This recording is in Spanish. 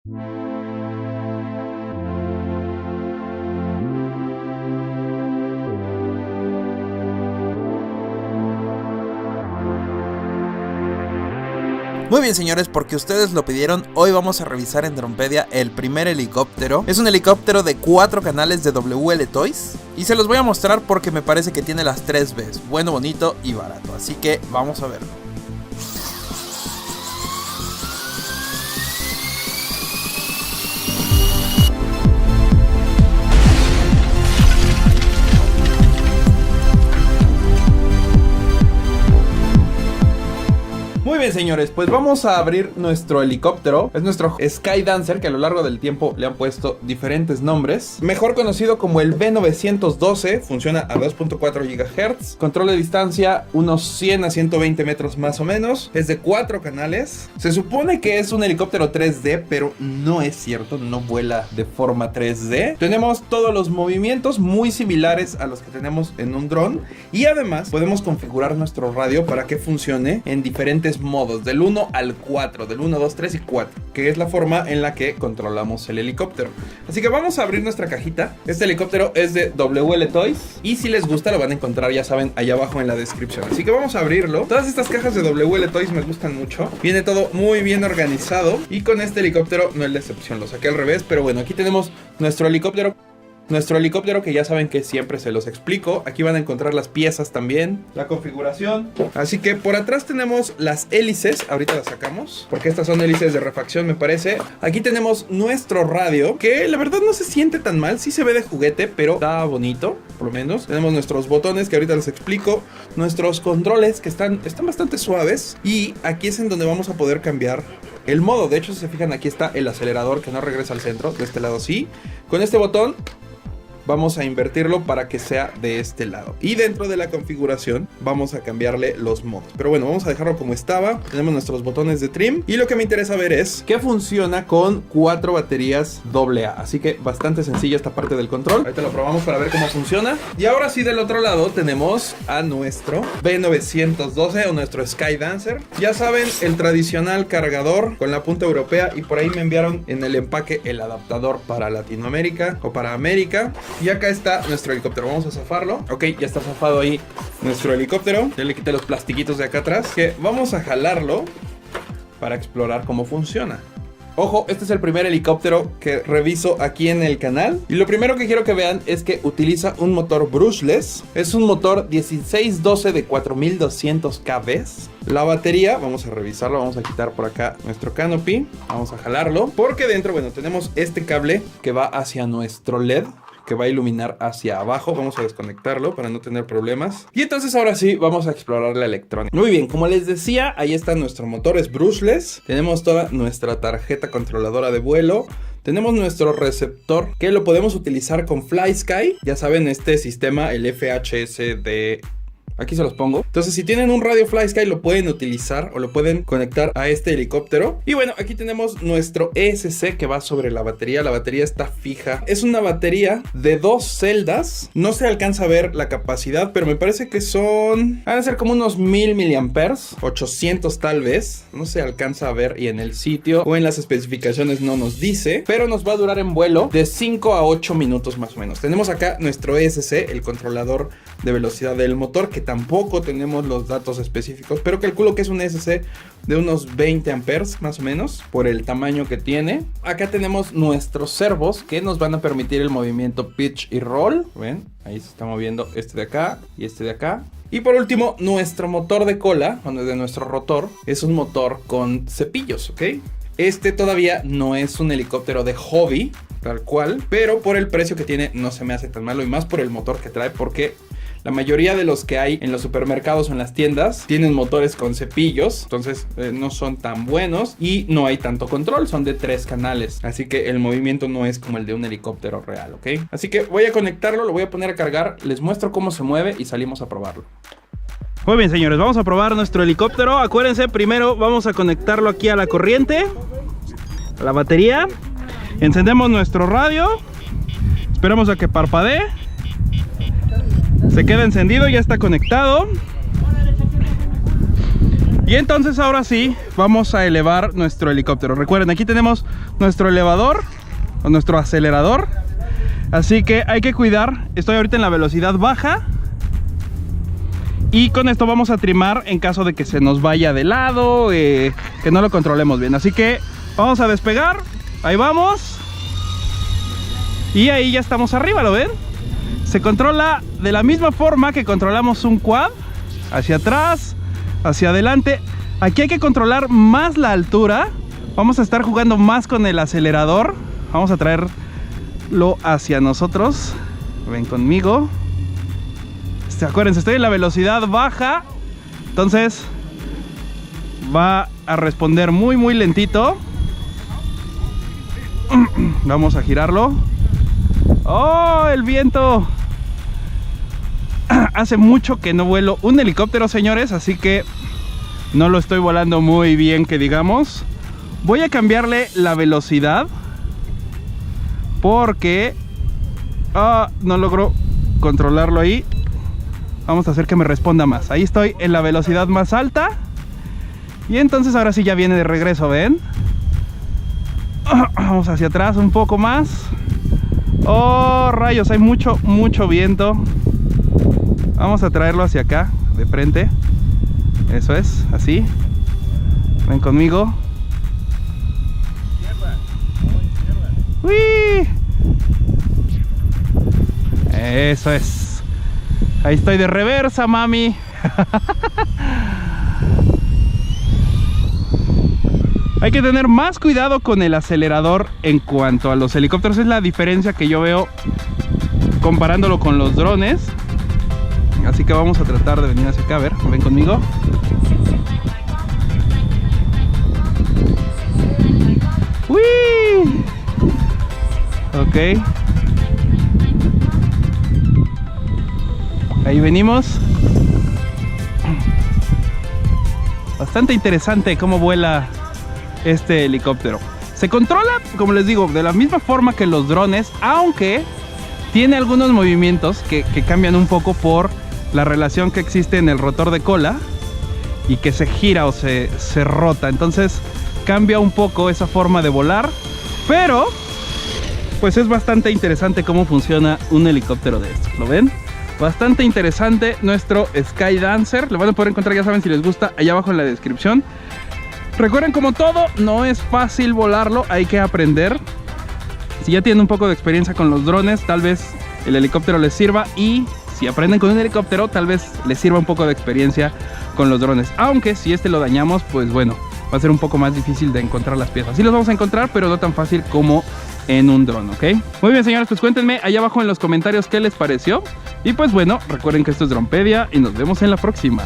Muy bien, señores, porque ustedes lo pidieron, hoy vamos a revisar en Drompedia el primer helicóptero. Es un helicóptero de 4 canales de WL Toys y se los voy a mostrar porque me parece que tiene las 3 Bs: bueno, bonito y barato. Así que vamos a verlo. Muy bien, señores, pues vamos a abrir nuestro helicóptero. Es nuestro Skydancer, que a lo largo del tiempo le han puesto diferentes nombres. Mejor conocido como el B912, funciona a 2.4 GHz. Control de distancia unos 100 a 120 metros más o menos. Es de 4 canales. Se supone que es un helicóptero 3D, pero no es cierto, no vuela de forma 3D. Tenemos todos los movimientos muy similares a los que tenemos en un dron. Y además podemos configurar nuestro radio para que funcione en diferentes modos, del 1 al 4, del 1, 2, 3 y 4, que es la forma en la que controlamos el helicóptero. Así que vamos a abrir nuestra cajita. Este helicóptero es de WL Toys y si les gusta lo van a encontrar, ya saben, allá abajo en la descripción. Así que vamos a abrirlo. Todas estas cajas de WL Toys me gustan mucho. Viene todo muy bien organizado y con este helicóptero no es la excepción. Lo saqué al revés, pero bueno, aquí tenemos nuestro helicóptero. Nuestro helicóptero, que ya saben que siempre se los explico. Aquí van a encontrar las piezas también, la configuración. Así que por atrás tenemos las hélices. Ahorita las sacamos porque estas son hélices de refacción, me parece. Aquí tenemos nuestro radio, que la verdad no se siente tan mal. Sí se ve de juguete, pero está bonito, por lo menos. Tenemos nuestros botones, que ahorita les explico. Nuestros controles, que están bastante suaves. Y aquí es en donde vamos a poder cambiar el modo. De hecho, si se fijan, aquí está el acelerador que no regresa al centro. De este lado sí. Con este botón vamos a invertirlo para que sea de este lado. Y dentro de la configuración vamos a cambiarle los modos. Pero bueno, vamos a dejarlo como estaba. Tenemos nuestros botones de trim. Y lo que me interesa ver es que funciona con 4 baterías AA. Así que bastante sencilla esta parte del control. Ahorita lo probamos para ver cómo funciona. Y ahora sí, del otro lado tenemos a nuestro B912 o nuestro Skydancer. Ya saben, el tradicional cargador con la punta europea. Y por ahí me enviaron en el empaque el adaptador para Latinoamérica o para América. Y acá está nuestro helicóptero. Vamos a zafarlo. Ok, ya está zafado ahí nuestro helicóptero. Ya le quité los plastiquitos de acá atrás. Que vamos a jalarlo para explorar cómo funciona. Ojo, este es el primer helicóptero que reviso aquí en el canal. Y lo primero que quiero que vean es que utiliza un motor brushless. Es un motor 1612 de 4200 kW. La batería, vamos a revisarlo. Vamos a quitar por acá nuestro canopy. Vamos a jalarlo. Porque dentro, bueno, tenemos este cable que va hacia nuestro LED, que va a iluminar hacia abajo. Vamos a desconectarlo para no tener problemas. Y entonces ahora sí vamos a explorar la electrónica. Muy bien, como les decía, ahí está nuestro motor, es brushless. Tenemos toda nuestra tarjeta controladora de vuelo. Tenemos nuestro receptor que lo podemos utilizar con FlySky. Ya saben, este sistema, el FHS de... Aquí se los pongo. Entonces, si tienen un radio FlySky, lo pueden utilizar o lo pueden conectar a este helicóptero. Y bueno, aquí tenemos nuestro ESC que va sobre la batería. La batería está fija. Es una batería de 2 celdas. No se alcanza a ver la capacidad, pero me parece que son... van a ser como unos 1000 miliamperes, 800 tal vez. No se alcanza a ver y en el sitio o en las especificaciones no nos dice. Pero nos va a durar en vuelo de 5 a 8 minutos más o menos. Tenemos acá nuestro ESC, el controlador de velocidad del motor, que tampoco tenemos los datos específicos, pero calculo que es un ESC de unos 20 amperes más o menos por el tamaño que tiene. Acá tenemos nuestros servos que nos van a permitir el movimiento pitch y roll. ¿Ven? Ahí se está moviendo este de acá y este de acá. Y por último, nuestro motor de cola, de nuestro rotor, es un motor con cepillos, ¿ok? Este todavía no es un helicóptero de hobby, tal cual, pero por el precio que tiene no se me hace tan malo, y más por el motor que trae, porque la mayoría de los que hay en los supermercados o en las tiendas tienen motores con cepillos, entonces no son tan buenos y no hay tanto control, son de 3 canales, así que el movimiento no es como el de un helicóptero real, ¿ok? Así que voy a conectarlo, lo voy a poner a cargar, les muestro cómo se mueve y salimos a probarlo. Muy bien, señores, vamos a probar nuestro helicóptero. Acuérdense, primero vamos a conectarlo aquí a la corriente, a la batería. Encendemos nuestro radio, esperamos a que parpadee. Se queda encendido, ya está conectado. Y entonces ahora sí, vamos a elevar nuestro helicóptero. Recuerden, aquí tenemos nuestro elevador o nuestro acelerador. Así que hay que cuidar. Estoy ahorita en la velocidad baja. Y con esto vamos a trimar en caso de que se nos vaya de lado, que no lo controlemos bien. Así que vamos a despegar. Ahí vamos. Y ahí ya estamos arriba, ¿lo ven? Se controla de la misma forma que controlamos un quad. Hacia atrás, hacia adelante. Aquí hay que controlar más la altura. Vamos a estar jugando más con el acelerador. Vamos a traerlo hacia nosotros. Ven conmigo. Acuérdense, estoy en la velocidad baja. Entonces va a responder muy muy lentito. Vamos a girarlo. ¡Oh, el viento! Hace mucho que no vuelo un helicóptero, señores, así que no lo estoy volando muy bien, que digamos. Voy a cambiarle la velocidad porque no logro controlarlo ahí. Vamos a hacer que me responda más. Ahí estoy en la velocidad más alta. Y entonces ahora sí ya viene de regreso, ¿ven? Vamos hacia atrás un poco más. ¡Oh, rayos! Hay mucho viento. Vamos a traerlo hacia acá, de frente. Eso es, así. Ven conmigo. ¡Uy! Eso es. Ahí estoy de reversa, mami. Hay que tener más cuidado con el acelerador en cuanto a los helicópteros. Es la diferencia que yo veo comparándolo con los drones. Así que vamos a tratar de venir hacia acá. A ver, ven conmigo. ¡Uy! Ok. Ahí venimos. Bastante interesante cómo vuela este helicóptero. Se controla, como les digo, de la misma forma que los drones, aunque tiene algunos movimientos que cambian un poco por la relación que existe en el rotor de cola y que se gira o se rota. Entonces cambia un poco esa forma de volar, pero pues es bastante interesante cómo funciona un helicóptero de estos. ¿Lo ven? Bastante interesante nuestro Skydancer. Lo van a poder encontrar, ya saben, si les gusta, allá abajo en la descripción. Recuerden, como todo, no es fácil volarlo, hay que aprender. Si ya tienen un poco de experiencia con los drones, tal vez el helicóptero les sirva. Y si aprenden con un helicóptero, tal vez les sirva un poco de experiencia con los drones. Aunque si este lo dañamos, pues bueno, va a ser un poco más difícil de encontrar las piezas. Sí los vamos a encontrar, pero no tan fácil como en un dron, ¿ok? Muy bien, señores, pues cuéntenme allá abajo en los comentarios qué les pareció. Y pues bueno, recuerden que esto es Dronepedia y nos vemos en la próxima.